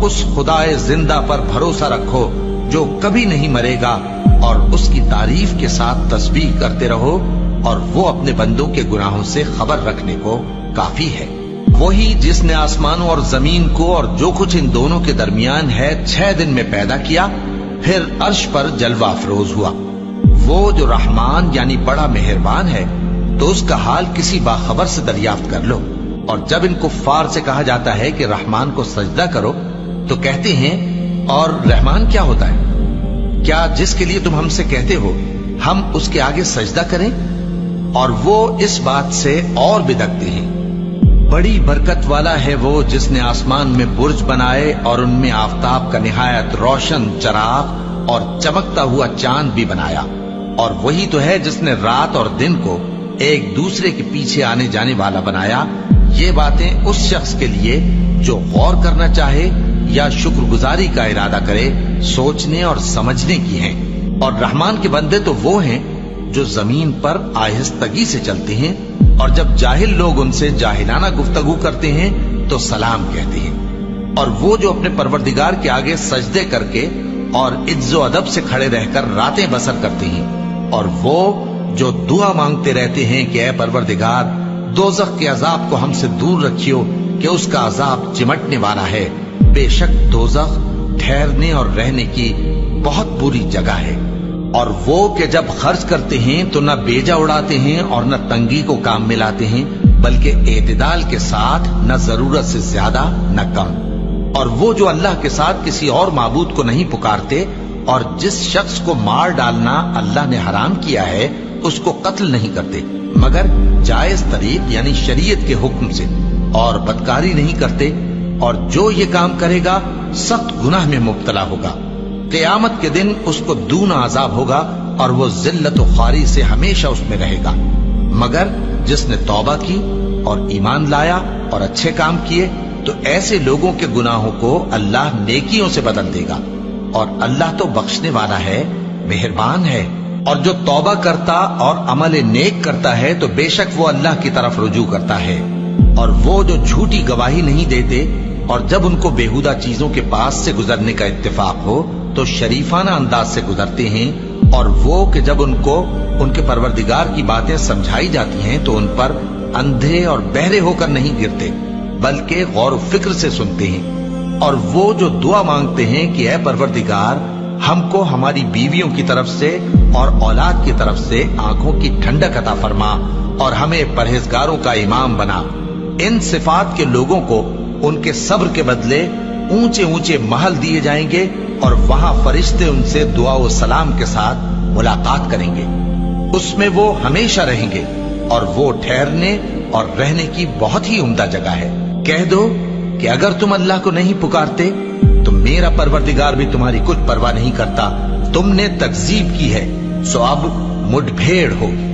उस खुदाए जिंदा पर भरोसा रखो जो कभी नहीं मरेगा, और उसकी तारीफ के साथ तस्बीह करते रहो, और वो अपने बंदों के गुनाहों से खबर रखने को काफी है। वही जिसने आसमानों और जमीन को और जो कुछ इन दोनों के दरमियान है 6 दिन में पैदा किया, फिर अर्श पर जलवा अफरोज हुआ। वो जो रहमान यानी बड़ा मेहरबान है, तो उसका हाल किसी बाखबर से दरियाफ्त कर लो। और जब इन कुफ्फार से कहा जाता है कि रहमान को सजदा करो, तो कहते हैं और रहमान क्या होता है? क्या जिसके लिए तुम हमसे कहते हो हम उसके आगे सजदा करें? और वो इस बात से और बिदकते हैं। बड़ी बरकत वाला है वो जिसने आसमान में बुर्ज बनाए और उनमें आफताब का निहायत रोशन चराग और चमकता हुआ चांद भी बनाया। और वही तो है जिसने रात और दिन को एक दूसरे के पीछे आने जाने वाला बनाया। ये बातें उस शख्स के लिए जो गौर करना चाहे या शुक्रगुजारी का इरादा करे, सोचने और समझने की हैं। और रहमान के बंदे तो वो हैं जो जमीन पर आहिस्तगी से चलते हैं, और जब जाहिल लोग उनसे जाहिलाना गुफ्तगू करते हैं तो सलाम कहते हैं। और वो जो अपने परवरदिगार के आगे सजदे करके और इज्जो अदब से खड़े रहकर रातें बसर करते हैं। और वो जो दुआ मांगते रहते हैं कि ऐ परवरदिगार, दोज़ख के अजाब को हमसे दूर रखियो कि उसका अजाब चिमटने वाला है। बेशक दोज़ख ठहरने और रहने की बहुत बुरी जगह है। और वो कि जब खर्च करते हैं तो न बेजा उड़ाते हैं और न तंगी को काम में लाते हैं, बल्कि एतदाल के साथ, न जरूरत से ज्यादा न कम। और वो जो अल्लाह के साथ किसी और माबूद को नहीं पुकारते, और जिस शख्स को मार डालना अल्लाह ने हराम किया है उसको कत्ल नहीं करते मगर जायज तरीक यानी शरीयत के हुक्म से, और बदकारी नहीं करते। और जो ये काम करेगा सख्त गुनाह में मुब्तला होगा। क़यामत के दिन उसको दूना अजाब होगा और वो जिल्लत व ख्वारी से हमेशा उसमें रहेगा। मगर जिसने तौबा की और ईमान लाया और अच्छे काम किए, तो ऐसे लोगों के गुनाहों को अल्लाह नेकियों से बदल देगा। और अल्लाह तो बख्शने वाला है, मेहरबान है। और जो तौबा करता और अमल नेक करता है तो बेशक वो अल्लाह की तरफ रुजू करता है। और वो जो झूठी गवाही नहीं देते, और जब उनको बेहुदा चीजों के पास से गुजरने का इत्तेफाक हो तो शरीफाना अंदाज से गुजरते हैं। और वो कि जब उनको उनके परवरदिगार की बातें समझाई जाती हैं तो उन पर अंधे और बहरे होकर नहीं गिरते, बल्कि गौर फिक्र से सुनते हैं। और वो जो दुआ मांगते हैं कि ऐ परवरदिगार, हमको हमारी बीवियों की तरफ से और औलाद की तरफ से आंखों की ठंडक अता फरमा और हमें परहेजगारों का इमाम बना। इन सिफात के लोगों को उनके सब्र के बदले ऊंचे ऊंचे महल दिए जाएंगे, और वहां फरिश्ते उनसे दुआ व सलाम के साथ मुलाकात करेंगे। उसमें वो हमेशा रहेंगे, और वो ठहरने और रहने की बहुत ही उम्दा जगह है। कह दो कि अगर तुम अल्लाह को नहीं पुकारते तो मेरा परवरदिगार भी तुम्हारी कुछ परवाह नहीं करता। तुमने तकजीब की है, सो अब मुठभेड़ होगी।